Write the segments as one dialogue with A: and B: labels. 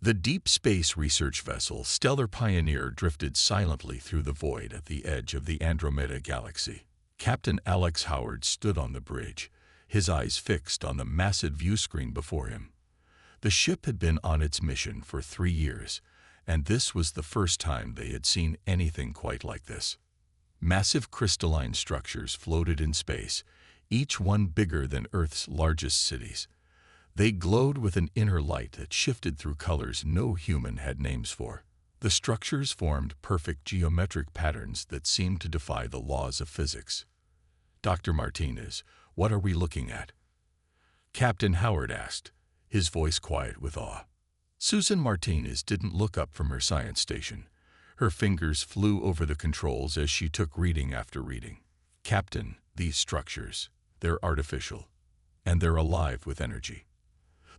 A: The deep space research vessel Stellar Pioneer drifted silently through the void at the edge of the Andromeda Galaxy. Captain Alex Howard stood on the bridge, his eyes fixed on the massive viewscreen before him. The ship had been on its mission for 3 years, and this was the first time they had seen anything quite like this. Massive crystalline structures floated in space, each one bigger than Earth's largest cities. They glowed with an inner light that shifted through colors no human had names for. The structures formed perfect geometric patterns that seemed to defy the laws of physics. "Dr. Martinez, what are we looking at?" Captain Howard asked, his voice quiet with awe. Susan Martinez didn't look up from her science station. Her fingers flew over the controls as she took reading after reading. "Captain, these structures, they're artificial, and they're alive with energy.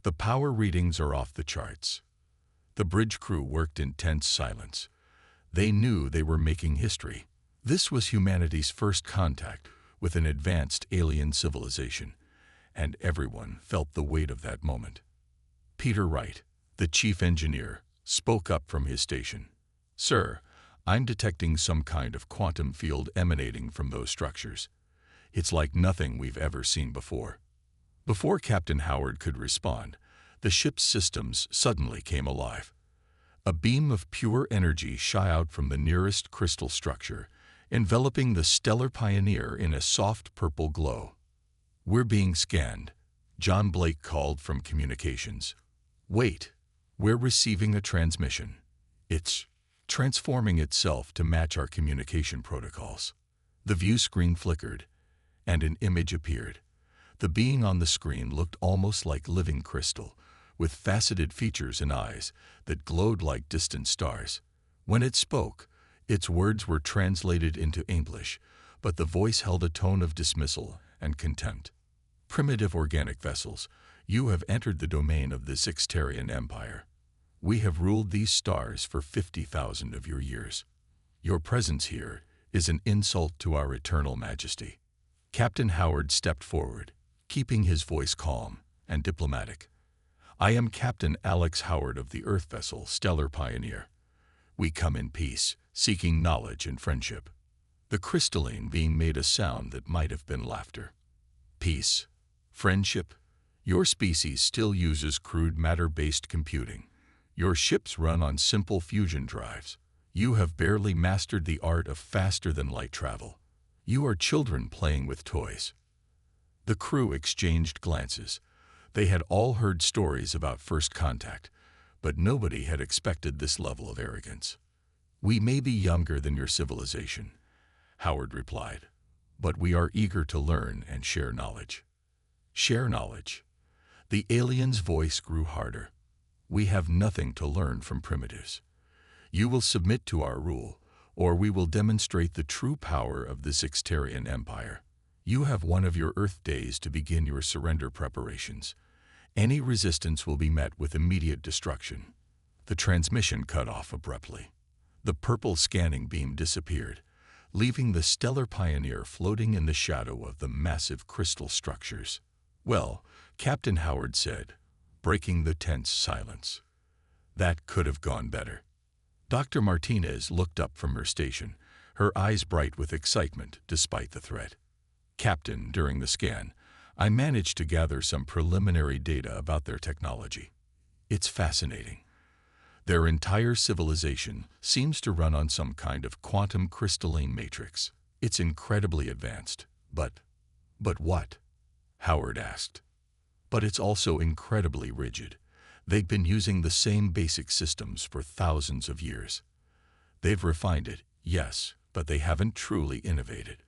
A: The power readings are off the charts." The bridge crew worked in tense silence. They knew they were making history. This was humanity's first contact with an advanced alien civilization, and everyone felt the weight of that moment. Peter Wright, the chief engineer, spoke up from his station. "Sir, I'm detecting some kind of quantum field emanating from those structures. It's like nothing we've ever seen before." Before Captain Howard could respond, the ship's systems suddenly came alive. A beam of pure energy shot out from the nearest crystal structure, enveloping the Stellar Pioneer in a soft purple glow. "We're being scanned," John Blake called from communications. "Wait, we're receiving a transmission. It's transforming itself to match our communication protocols." The view screen flickered, and an image appeared. The being on the screen looked almost like living crystal, with faceted features and eyes that glowed like distant stars. When it spoke, its words were translated into English, but the voice held a tone of dismissal and contempt. "Primitive organic vessels, you have entered the domain of the Sixtarian Empire. We have ruled these stars for 50,000 of your years. Your presence here is an insult to our eternal majesty." Captain Howard stepped forward, keeping his voice calm and diplomatic. "I am Captain Alex Howard of the Earth vessel Stellar Pioneer. We come in peace, seeking knowledge and friendship." The crystalline being made a sound that might have been laughter. "Peace? Friendship? Your species still uses crude matter-based computing. Your ships run on simple fusion drives. You have barely mastered the art of faster-than-light travel. You are children playing with toys." The crew exchanged glances. They had all heard stories about first contact, but nobody had expected this level of arrogance. "We may be younger than your civilization," Howard replied, "but we are eager to learn and share knowledge." "Share knowledge?" The alien's voice grew harder. "We have nothing to learn from primitives. You will submit to our rule, or we will demonstrate the true power of the Sixtarian Empire. You have one of your Earth days to begin your surrender preparations. Any resistance will be met with immediate destruction." The transmission cut off abruptly. The purple scanning beam disappeared, leaving the Stellar Pioneer floating in the shadow of the massive crystal structures. "Well," Captain Howard said, breaking the tense silence, "that could have gone better." Dr. Martinez looked up from her station, her eyes bright with excitement despite the threat. "Captain, during the scan, I managed to gather some preliminary data about their technology. It's fascinating. Their entire civilization seems to run on some kind of quantum crystalline matrix. It's incredibly advanced, but what?" Howard asked. "But it's also incredibly rigid. They've been using the same basic systems for thousands of years. They've refined it, yes, but they haven't truly innovated.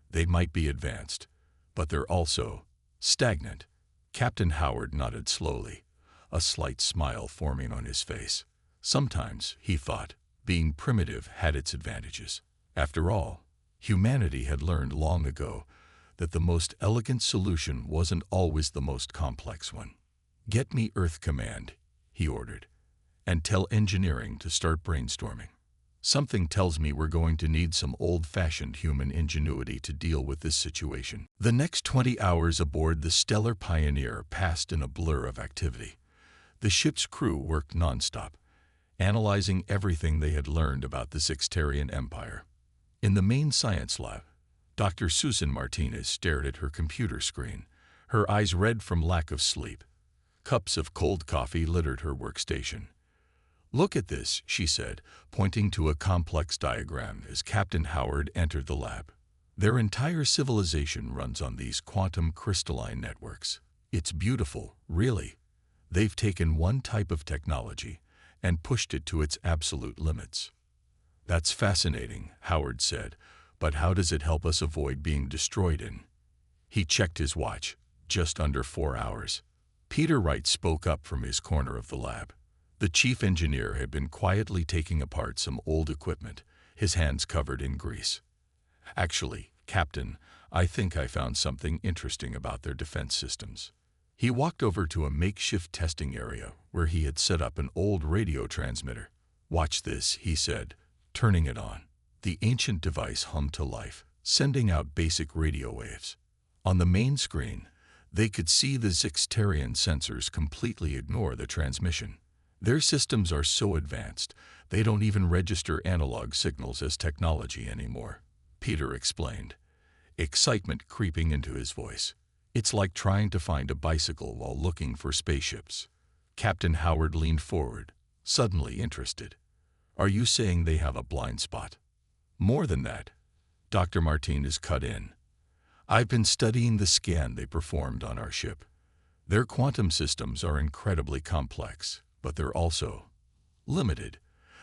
A: They might be advanced, but they're also stagnant." Captain Howard nodded slowly, a slight smile forming on his face. Sometimes, he thought, being primitive had its advantages. After all, humanity had learned long ago that the most elegant solution wasn't always the most complex one. "Get me Earth Command," he ordered, "and tell engineering to start brainstorming. Something tells me we're going to need some old-fashioned human ingenuity to deal with this situation." The next 20 hours aboard the Stellar Pioneer passed in a blur of activity. The ship's crew worked nonstop, analyzing everything they had learned about the Sixtarian Empire. In the main science lab, Dr. Susan Martinez stared at her computer screen, her eyes red from lack of sleep. Cups of cold coffee littered her workstation. "Look at this," she said, pointing to a complex diagram as Captain Howard entered the lab. "Their entire civilization runs on these quantum crystalline networks. It's beautiful, really. They've taken one type of technology and pushed it to its absolute limits." "That's fascinating," Howard said, "but how does it help us avoid being destroyed in?" He checked his watch. Just under 4 hours. Peter Wright spoke up from his corner of the lab. The chief engineer had been quietly taking apart some old equipment, his hands covered in grease. "Actually, Captain, I think I found something interesting about their defense systems." He walked over to a makeshift testing area where he had set up an old radio transmitter. "Watch this," he said, turning it on. The ancient device hummed to life, sending out basic radio waves. On the main screen, they could see the Sixtarian sensors completely ignore the transmission. Their systems are so advanced, they don't even register analog signals as technology anymore, Peter explained, excitement creeping into his voice. "It's like trying to find a bicycle while looking for spaceships." Captain Howard leaned forward, suddenly interested. "Are you saying they have a blind spot?" "More than that," Dr. Martinez cut in. "I've been studying the scan they performed on our ship. Their quantum systems are incredibly complex, but they're also limited.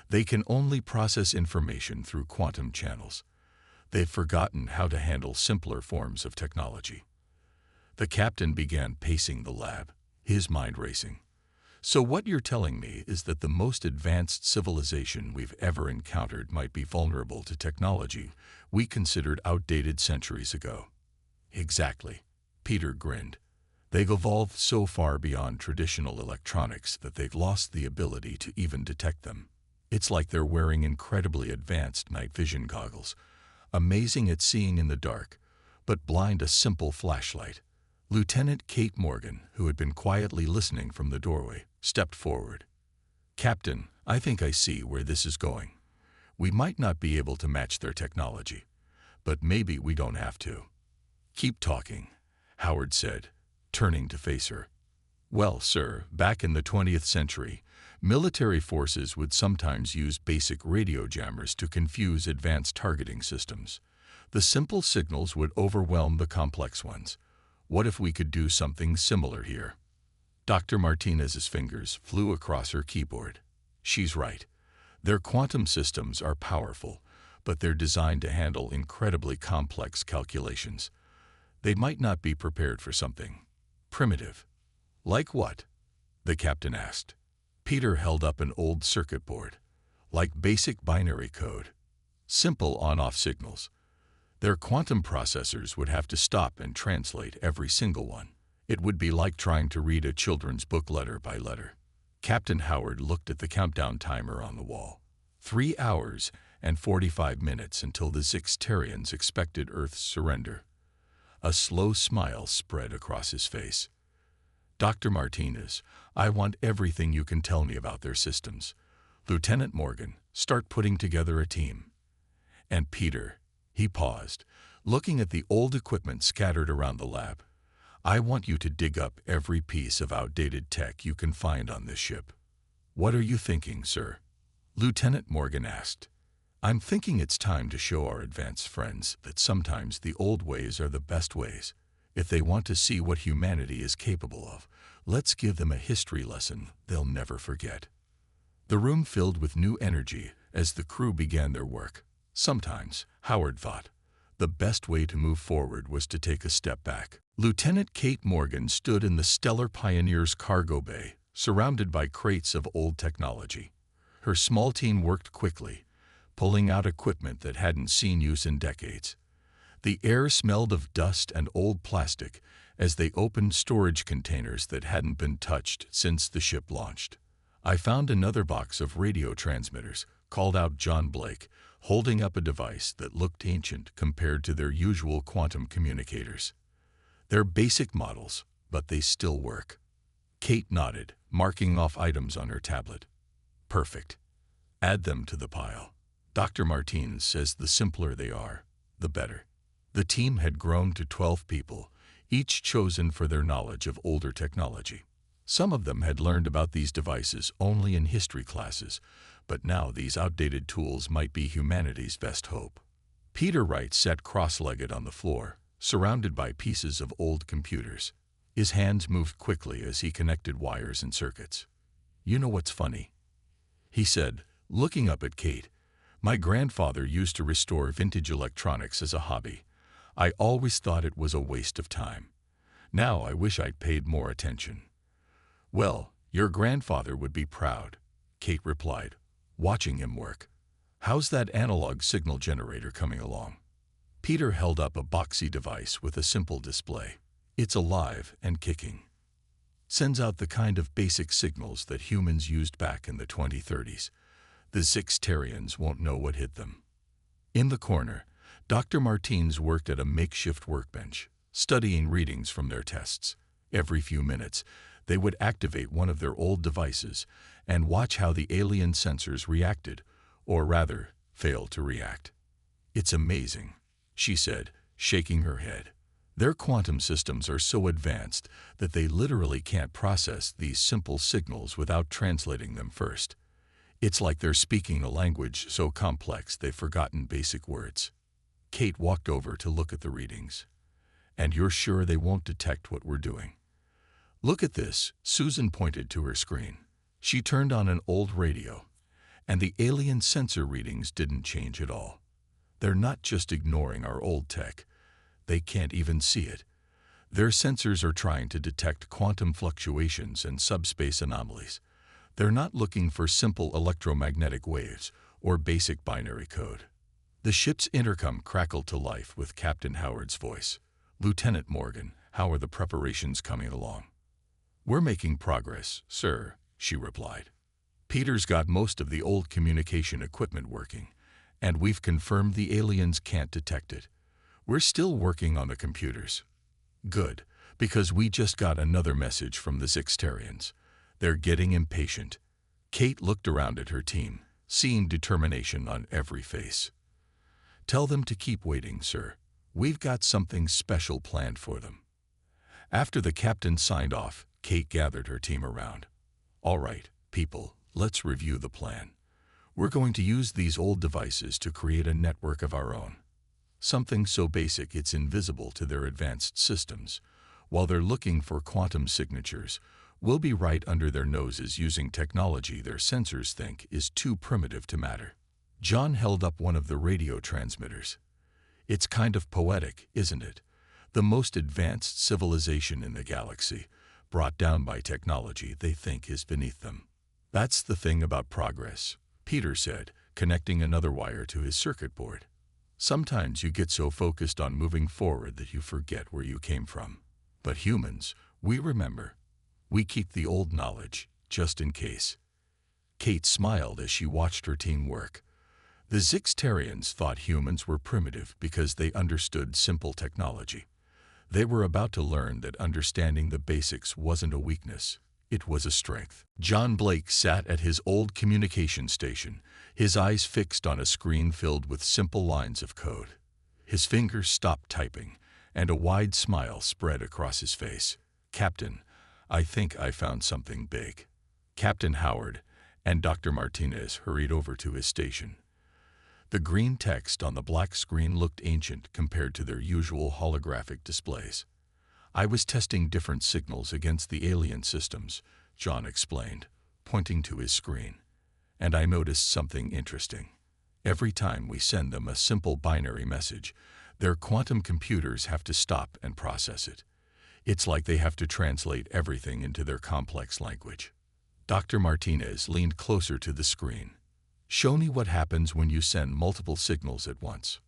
A: They can only process information through quantum channels. They've forgotten how to handle simpler forms of technology." The captain began pacing the lab, his mind racing. "So what you're telling me is that the most advanced civilization we've ever encountered might be vulnerable to technology we considered outdated centuries ago." "Exactly," Peter grinned. "They've evolved so far beyond traditional electronics that they've lost the ability to even detect them. It's like they're wearing incredibly advanced night vision goggles, amazing at seeing in the dark, but blind a simple flashlight." Lieutenant Kate Morgan, who had been quietly listening from the doorway, stepped forward. "Captain, I think I see where this is going. We might not be able to match their technology, but maybe we don't have to." "Keep talking," Howard said, turning to face her. "Well, sir, back in the 20th century, military forces would sometimes use basic radio jammers to confuse advanced targeting systems. The simple signals would overwhelm the complex ones. What if we could do something similar here?" Dr. Martinez's fingers flew across her keyboard. "She's right. Their quantum systems are powerful, but they're designed to handle incredibly complex calculations. They might not be prepared for something primitive." "Like what?" the captain asked. Peter held up an old circuit board. "Like basic binary code. Simple on-off signals. Their quantum processors would have to stop and translate every single one. It would be like trying to read a children's book letter by letter." Captain Howard looked at the countdown timer on the wall. 3 hours and 45 minutes until the Sixtarians expected Earth's surrender. A slow smile spread across his face. "Dr. Martinez, I want everything you can tell me about their systems. Lieutenant Morgan, start putting together a team. And Peter," he paused, looking at the old equipment scattered around the lab, "I want you to dig up every piece of outdated tech you can find on this ship." "What are you thinking, sir?" Lieutenant Morgan asked. "I'm thinking it's time to show our advanced friends that sometimes the old ways are the best ways. If they want to see what humanity is capable of, let's give them a history lesson they'll never forget." The room filled with new energy as the crew began their work. Sometimes, Howard thought, the best way to move forward was to take a step back. Lieutenant Kate Morgan stood in the Stellar Pioneer's cargo bay, surrounded by crates of old technology. Her small team worked quickly, pulling out equipment that hadn't seen use in decades. The air smelled of dust and old plastic as they opened storage containers that hadn't been touched since the ship launched. "I found another box of radio transmitters," called out John Blake, holding up a device that looked ancient compared to their usual quantum communicators. "They're basic models, but they still work." Kate nodded, marking off items on her tablet. Perfect. Add them to the pile. Dr. Martinez says the simpler they are, the better. The team had grown to 12 people, each chosen for their knowledge of older technology. Some of them had learned about these devices only in history classes, but now these outdated tools might be humanity's best hope. Peter Wright sat cross-legged on the floor, surrounded by pieces of old computers. His hands moved quickly as he connected wires and circuits. "You know what's funny?" he said, looking up at Kate. "My grandfather used to restore vintage electronics as a hobby. I always thought it was a waste of time. Now I wish I'd paid more attention." "Well, your grandfather would be proud," Kate replied, watching him work. "How's that analog signal generator coming along?" Peter held up a boxy device with a simple display. "It's alive and kicking. Sends out the kind of basic signals that humans used back in the 2030s. The Zixtarians won't know what hit them." In the corner, Dr. Martinez worked at a makeshift workbench, studying readings from their tests. Every few minutes, they would activate one of their old devices and watch how the alien sensors reacted, or rather, failed to react. "It's amazing," she said, shaking her head. "Their quantum systems are so advanced that they literally can't process these simple signals without translating them first. It's like they're speaking a language so complex they've forgotten basic words." Kate walked over to look at the readings. "And you're sure they won't detect what we're doing?" "Look at this," Susan pointed to her screen. She turned on an old radio, and the alien sensor readings didn't change at all. "They're not just ignoring our old tech. They can't even see it. Their sensors are trying to detect quantum fluctuations and subspace anomalies. They're not looking for simple electromagnetic waves or basic binary code." The ship's intercom crackled to life with Captain Howard's voice. "Lieutenant Morgan, how are the preparations coming along?" "We're making progress, sir," she replied. "Peter's got most of the old communication equipment working, and we've confirmed the aliens can't detect it. We're still working on the computers." "Good, because we just got another message from the Zixtarians. They're getting impatient." Kate looked around at her team, seeing determination on every face. "Tell them to keep waiting, sir. We've got something special planned for them." After the captain signed off, Kate gathered her team around. "All right, people, let's review the plan. We're going to use these old devices to create a network of our own. Something so basic it's invisible to their advanced systems. While they're looking for quantum signatures, we'll be right under their noses using technology their sensors think is too primitive to matter." John held up one of the radio transmitters. "It's kind of poetic, isn't it? The most advanced civilization in the galaxy, brought down by technology they think is beneath them." "That's the thing about progress," Peter said, connecting another wire to his circuit board. "Sometimes you get so focused on moving forward that you forget where you came from. But humans, we remember. We keep the old knowledge, just in case." Kate smiled as she watched her team work. The Zixtarians thought humans were primitive because they understood simple technology. They were about to learn that understanding the basics wasn't a weakness, it was a strength. John Blake sat at his old communication station, his eyes fixed on a screen filled with simple lines of code. His fingers stopped typing, and a wide smile spread across his face. "Captain, I think I found something big." Captain Howard and Dr. Martinez hurried over to his station. The green text on the black screen looked ancient compared to their usual holographic displays. "I was testing different signals against the alien systems," John explained, pointing to his screen. "And I noticed something interesting. Every time we send them a simple binary message, their quantum computers have to stop and process it. It's like they have to translate everything into their complex language." Dr. Martinez leaned closer to the screen. "Show me what happens when you send multiple signals at once."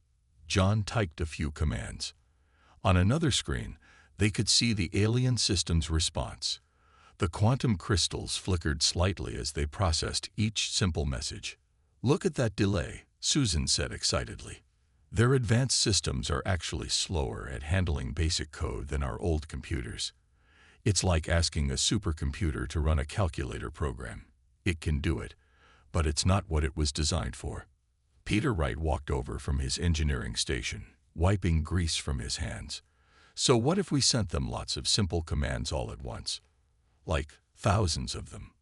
A: John typed a few commands. On another screen, they could see the alien system's response. The quantum crystals flickered slightly as they processed each simple message. "Look at that delay," Susan said excitedly. "Their advanced systems are actually slower at handling basic code than our old computers. It's like asking a supercomputer to run a calculator program. It can do it, but it's not what it was designed for. Peter Wright walked over from his engineering station, wiping grease from his hands. So what if we sent them lots of simple commands all at once? Like thousands of them.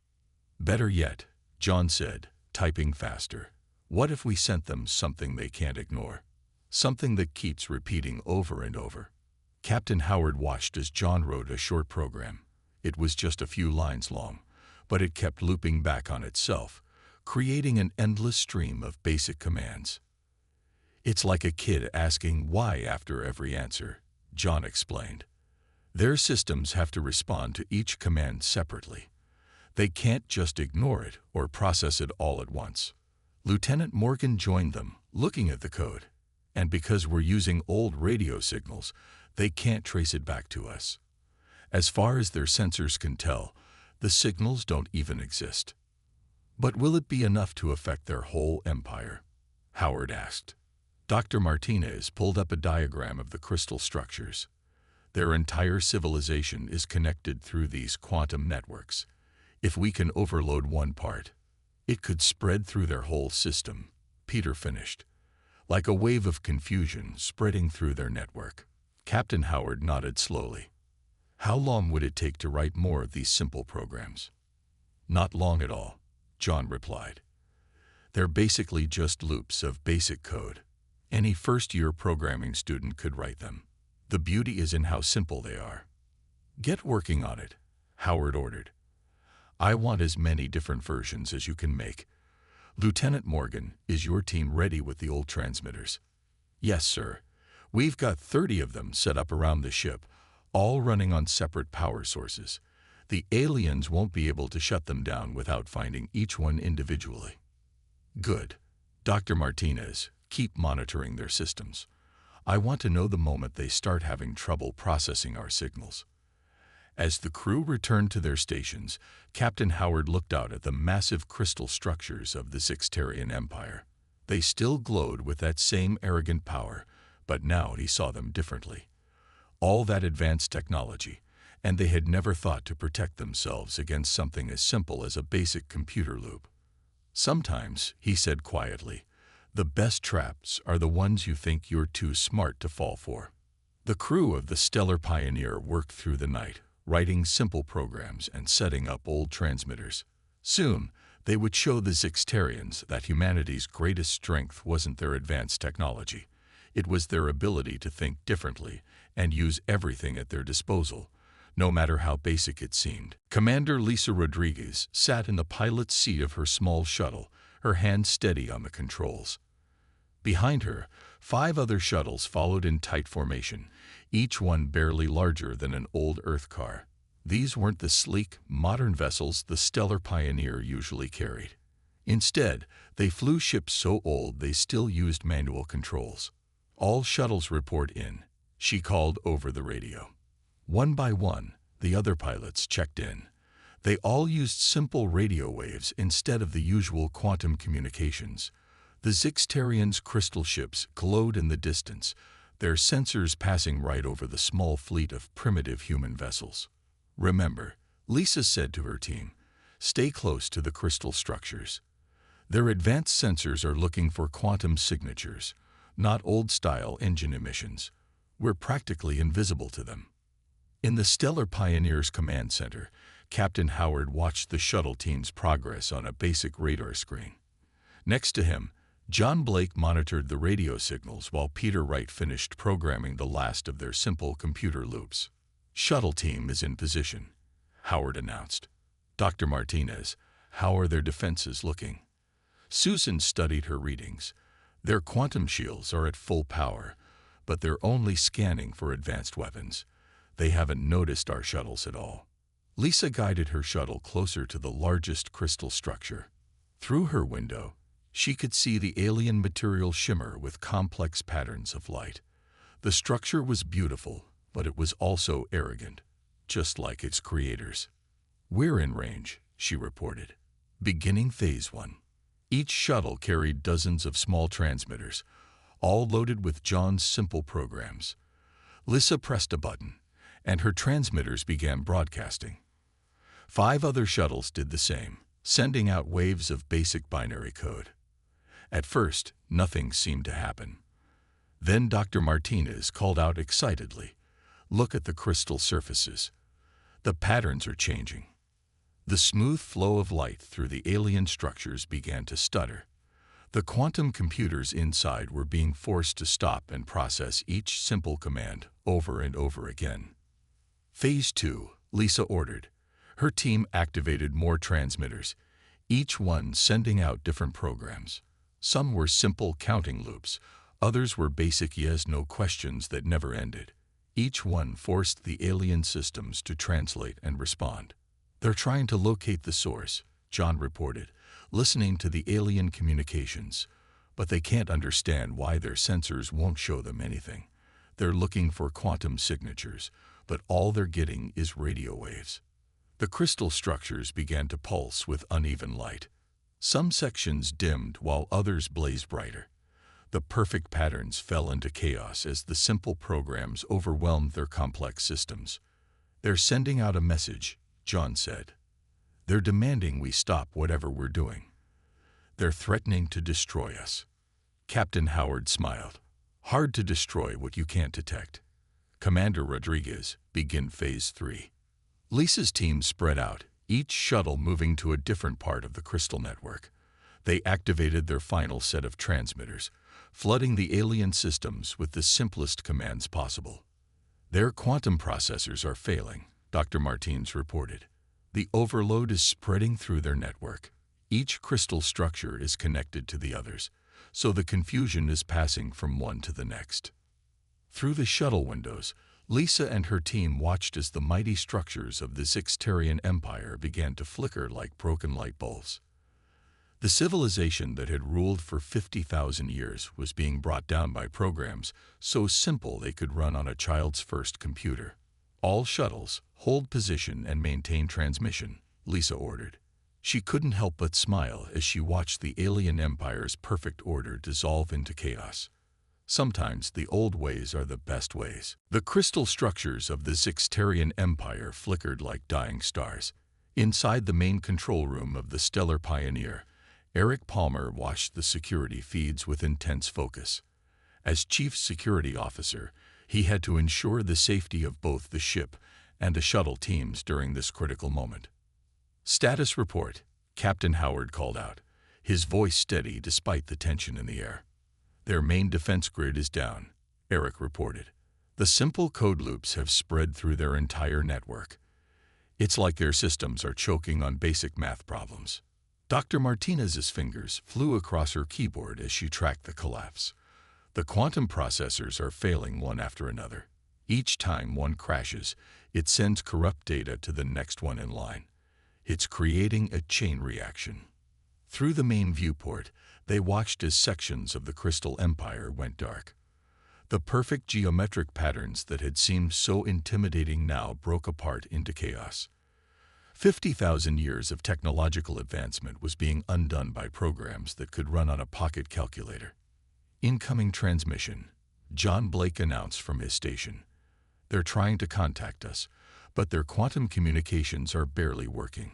A: Better yet, John said, typing faster. What if we sent them something they can't ignore? Something that keeps repeating over and over. Captain Howard watched as John wrote a short program. It was just a few lines long, but it kept looping back on itself, creating an endless stream of basic commands. It's like a kid asking why after every answer, John explained. Their systems have to respond to each command separately. They can't just ignore it or process it all at once. Lieutenant Morgan joined them, looking at the code. And because we're using old radio signals, they can't trace it back to us. As far as their sensors can tell, the signals don't even exist. But will it be enough to affect their whole empire? Howard asked. Dr. Martinez pulled up a diagram of the crystal structures. Their entire civilization is connected through these quantum networks. If we can overload one part, it could spread through their whole system, Peter finished. Like a wave of confusion spreading through their network. Captain Howard nodded slowly. How long would it take to write more of these simple programs? Not long at all, John replied. They're basically just loops of basic code. Any first-year programming student could write them. The beauty is in how simple they are. Get working on it, Howard ordered. I want as many different versions as you can make. Lieutenant Morgan, is your team ready with the old transmitters? Yes, sir. We've got 30 of them set up around the ship, all running on separate power sources. The aliens won't be able to shut them down without finding each one individually. Good. Dr. Martinez, keep monitoring their systems. I want to know the moment they start having trouble processing our signals. As the crew returned to their stations, Captain Howard looked out at the massive crystal structures of the Zixtarian Empire. They still glowed with that same arrogant power, but now he saw them differently. All that advanced technology, and they had never thought to protect themselves against something as simple as a basic computer loop. Sometimes, he said quietly, the best traps are the ones you think you're too smart to fall for. The crew of the Stellar Pioneer worked through the night, writing simple programs and setting up old transmitters. Soon, they would show the Zixtarians that humanity's greatest strength wasn't their advanced technology. It was their ability to think differently and use everything at their disposal, no matter how basic it seemed. Commander Lisa Rodriguez sat in the pilot's seat of her small shuttle, her hand steady on the controls. Behind her, 5 other shuttles followed in tight formation, each one barely larger than an old Earth car. These weren't the sleek, modern vessels the Stellar Pioneer usually carried. Instead, they flew ships so old they still used manual controls. All shuttles report in, she called over the radio. One by one, the other pilots checked in. They all used simple radio waves instead of the usual quantum communications. The Zixtarians' crystal ships glowed in the distance, their sensors passing right over the small fleet of primitive human vessels. Remember, Lisa said to her team, stay close to the crystal structures. Their advanced sensors are looking for quantum signatures, not old-style engine emissions. We're practically invisible to them. In the Stellar Pioneer's command center, Captain Howard watched the shuttle team's progress on a basic radar screen. Next to him, John Blake monitored the radio signals while Peter Wright finished programming the last of their simple computer loops. Shuttle team is in position, Howard announced. Dr. Martinez, how are their defenses looking? Susan studied her readings. Their quantum shields are at full power, but they're only scanning for advanced weapons. They haven't noticed our shuttles at all. Lisa guided her shuttle closer to the largest crystal structure. Through her window, she could see the alien material shimmer with complex patterns of light. The structure was beautiful, but it was also arrogant, just like its creators. We're in range, she reported. Beginning Phase 1. Each shuttle carried dozens of small transmitters, all loaded with John's simple programs. Lisa pressed a button, and her transmitters began broadcasting. 5 other shuttles did the same, sending out waves of basic binary code. At first, nothing seemed to happen. Then Dr. Martinez called out excitedly, "Look at the crystal surfaces. The patterns are changing." The smooth flow of light through the alien structures began to stutter. The quantum computers inside were being forced to stop and process each simple command over and over again. Phase 2, Lisa ordered. Her team activated more transmitters, each one sending out different programs. Some were simple counting loops, others were basic yes-no questions that never ended. Each one forced the alien systems to translate and respond. "They're trying to locate the source," John reported, listening to the alien communications, "but they can't understand why their sensors won't show them anything. They're looking for quantum signatures, but all they're getting is radio waves." The crystal structures began to pulse with uneven light. Some sections dimmed while others blazed brighter. The perfect patterns fell into chaos as the simple programs overwhelmed their complex systems. "They're sending out a message," John said. "They're demanding we stop whatever we're doing. They're threatening to destroy us." Captain Howard smiled. "Hard to destroy what you can't detect. Commander Rodriguez, begin Phase 3. Lisa's team spread out, each shuttle moving to a different part of the crystal network. They activated their final set of transmitters, flooding the alien systems with the simplest commands possible. "Their quantum processors are failing," Dr. Martins reported. "The overload is spreading through their network. Each crystal structure is connected to the others, so the confusion is passing from one to the next." Through the shuttle windows, Lisa and her team watched as the mighty structures of the Zixtarian Empire began to flicker like broken light bulbs. The civilization that had ruled for 50,000 years was being brought down by programs so simple they could run on a child's first computer. "All shuttles, hold position and maintain transmission," Lisa ordered. She couldn't help but smile as she watched the alien empire's perfect order dissolve into chaos. Sometimes the old ways are the best ways. The crystal structures of the Zixtarian Empire flickered like dying stars. Inside the main control room of the Stellar Pioneer, Eric Palmer watched the security feeds with intense focus. As chief security officer, he had to ensure the safety of both the ship and the shuttle teams during this critical moment. "Status report," Captain Howard called out, his voice steady despite the tension in the air. "Their main defense grid is down," Eric reported. "The simple code loops have spread through their entire network. It's like their systems are choking on basic math problems." Dr. Martinez's fingers flew across her keyboard as she tracked the collapse. "The quantum processors are failing one after another. Each time one crashes, it sends corrupt data to the next one in line. It's creating a chain reaction." Through the main viewport, they watched as sections of the Crystal Empire went dark. The perfect geometric patterns that had seemed so intimidating now broke apart into chaos. 50,000 years of technological advancement was being undone by programs that could run on a pocket calculator. "Incoming transmission," John Blake announced from his station. "They're trying to contact us, but their quantum communications are barely working.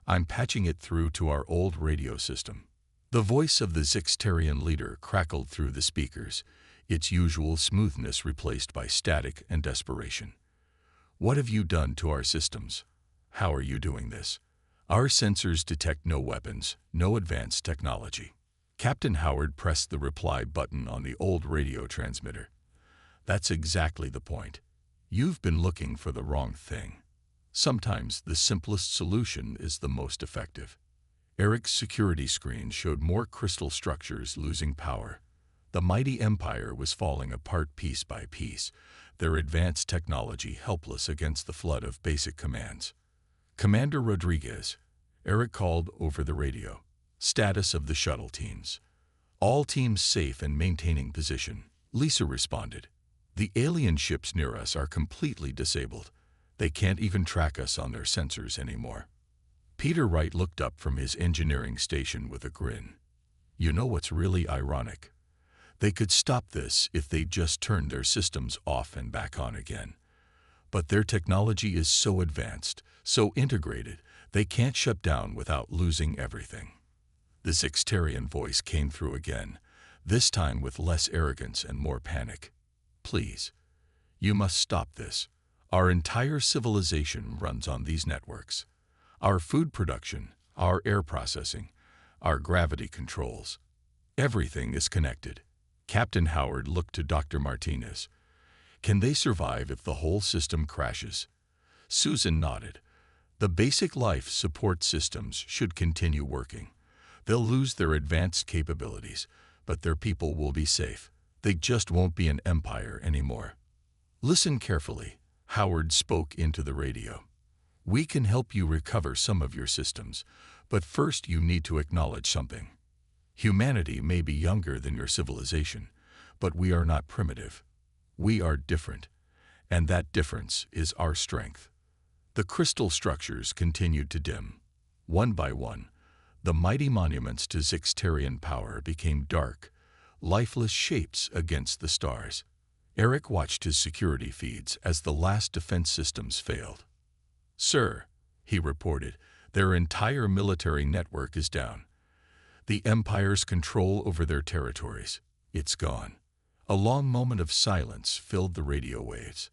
A: I'm patching it through to our old radio system." The voice of the Zixtarian leader crackled through the speakers, its usual smoothness replaced by static and desperation. "What have you done to our systems? How are you doing this? Our sensors detect no weapons, no advanced technology." Captain Howard pressed the reply button on the old radio transmitter. "That's exactly the point. You've been looking for the wrong thing. Sometimes the simplest solution is the most effective." Eric's security screen showed more crystal structures losing power. The mighty empire was falling apart piece by piece, their advanced technology helpless against the flood of basic commands. "Commander Rodriguez," Eric called over the radio. "Status of the shuttle teams." "All teams safe and maintaining position," Lisa responded. "The alien ships near us are completely disabled. They can't even track us on their sensors anymore." Peter Wright looked up from his engineering station with a grin. "You know what's really ironic? They could stop this if they just turned their systems off and back on again. But their technology is so advanced, so integrated, they can't shut down without losing everything. The Zixtarian voice came through again, this time with less arrogance and more panic. Please, you must stop this. Our entire civilization runs on these networks. Our food production, our air processing, our gravity controls. Everything is connected. Captain Howard looked to Dr. Martinez. Can they survive if the whole system crashes? Susan nodded. The basic life support systems should continue working. They'll lose their advanced capabilities, but their people will be safe. They just won't be an empire anymore. Listen carefully. Howard spoke into the radio. We can help you recover some of your systems, but first you need to acknowledge something. Humanity may be younger than your civilization, but we are not primitive. We are different, and that difference is our strength. The crystal structures continued to dim. One by one, the mighty monuments to Zixtarian power became dark, lifeless shapes against the stars. Eric watched his security feeds as the last defense systems failed. Sir, he reported, their entire military network is down. The Empire's control over their territories, it's gone. A long moment of silence filled the radio waves.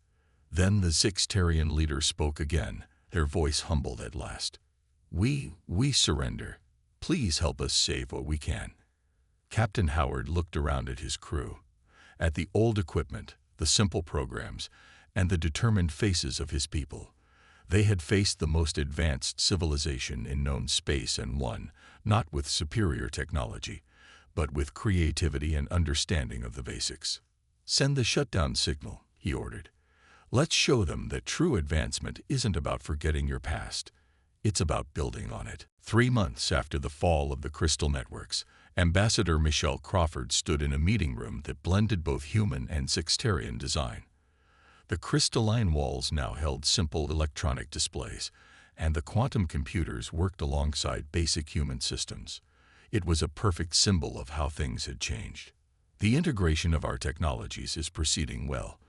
A: Then the Zixtarian leader spoke again, their voice humbled at last. We surrender. Please help us save what we can. Captain Howard looked around at his crew, at the old equipment, the simple programs, and the determined faces of his people. They had faced the most advanced civilization in known space and won, not with superior technology, but with creativity and understanding of the basics. Send the shutdown signal, he ordered. Let's show them that true advancement isn't about forgetting your past. It's about building on it. 3 months after the fall of the Crystal Networks, Ambassador Michelle Crawford stood in a meeting room that blended both human and Zixtarian design. The crystalline walls now held simple electronic displays, and the quantum computers worked alongside basic human systems. It was a perfect symbol of how things had changed. The integration of our technologies is proceeding well,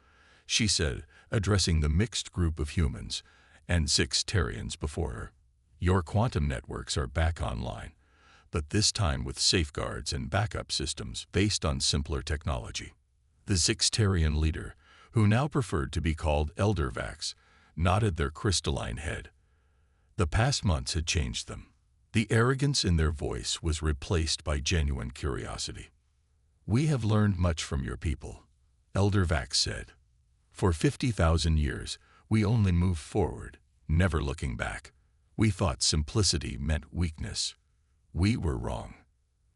A: she said, addressing the mixed group of humans and Zixtarians before her. Your quantum networks are back online, but this time with safeguards and backup systems based on simpler technology. The Zixtarian leader, who now preferred to be called Elder Vax, nodded their crystalline head. The past months had changed them. The arrogance in their voice was replaced by genuine curiosity. We have learned much from your people, Elder Vax said. For 50,000 years, we only moved forward, never looking back. We thought simplicity meant weakness. We were wrong.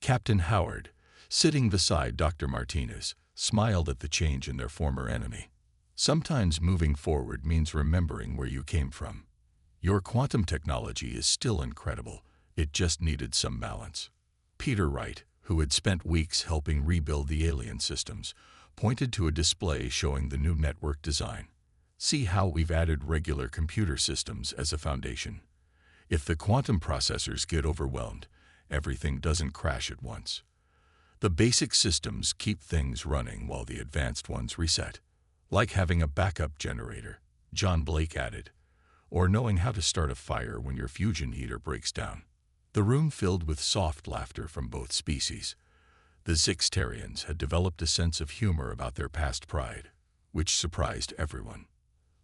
A: Captain Howard, sitting beside Dr. Martinez, smiled at the change in their former enemy. Sometimes moving forward means remembering where you came from. Your quantum technology is still incredible. It just needed some balance. Peter Wright, who had spent weeks helping rebuild the alien systems, pointed to a display showing the new network design. See how we've added regular computer systems as a foundation. If the quantum processors get overwhelmed, everything doesn't crash at once. The basic systems keep things running while the advanced ones reset. Like having a backup generator, John Blake added, or knowing how to start a fire when your fusion heater breaks down. The room filled with soft laughter from both species. The Zixtarians had developed a sense of humor about their past pride, which surprised everyone.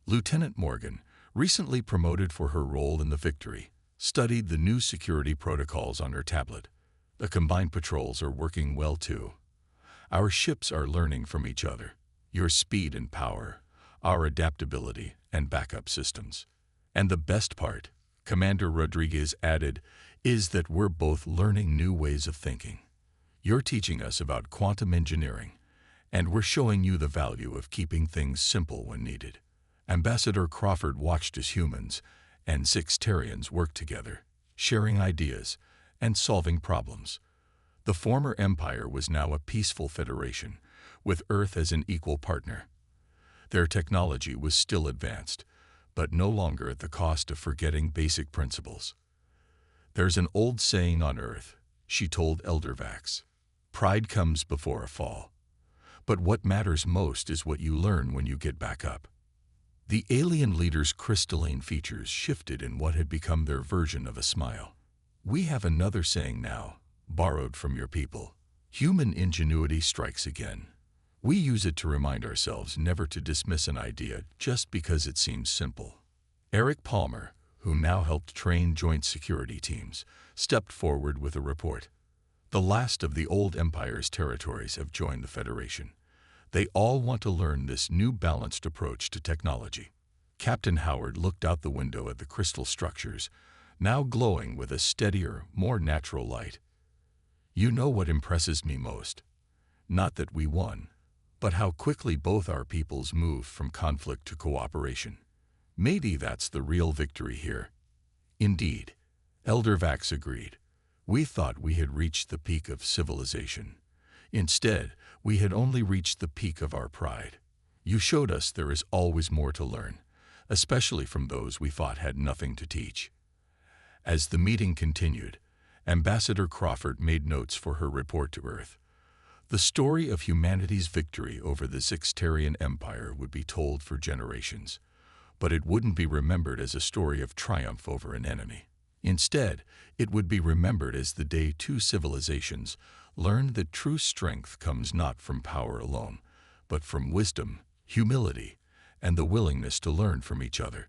A: Lieutenant Morgan, recently promoted for her role in the victory, studied the new security protocols on her tablet. The combined patrols are working well too. Our ships are learning from each other. Your speed and power, our adaptability and backup systems. And the best part, Commander Rodriguez added, is that we're both learning new ways of thinking. You're teaching us about quantum engineering, and we're showing you the value of keeping things simple when needed. Ambassador Crawford watched as humans and Zixtarians worked together, sharing ideas and solving problems. The former empire was now a peaceful federation, with Earth as an equal partner. Their technology was still advanced, but no longer at the cost of forgetting basic principles. There's an old saying on Earth, she told Elder Vax. Pride comes before a fall. But what matters most is what you learn when you get back up. The alien leader's crystalline features shifted in what had become their version of a smile. "We have another saying now, borrowed from your people. Human ingenuity strikes again. We use it to remind ourselves never to dismiss an idea just because it seems simple." Eric Palmer, who now helped train joint security teams, stepped forward with a report. "The last of the old Empire's territories have joined the Federation. They all want to learn this new balanced approach to technology." Captain Howard looked out the window at the crystal structures, now glowing with a steadier, more natural light. "You know what impresses me most? Not that we won, but how quickly both our peoples moved from conflict to cooperation. Maybe that's the real victory here." "Indeed," Elder Vax agreed. "We thought we had reached the peak of civilization. Instead, we had only reached the peak of our pride. You showed us there is always more to learn, especially from those we thought had nothing to teach." As the meeting continued, Ambassador Crawford made notes for her report to Earth. The story of humanity's victory over the Zixtarian Empire would be told for generations, but it wouldn't be remembered as a story of triumph over an enemy. Instead, it would be remembered as the day two civilizations learned that true strength comes not from power alone, but from wisdom, humility, and the willingness to learn from each other.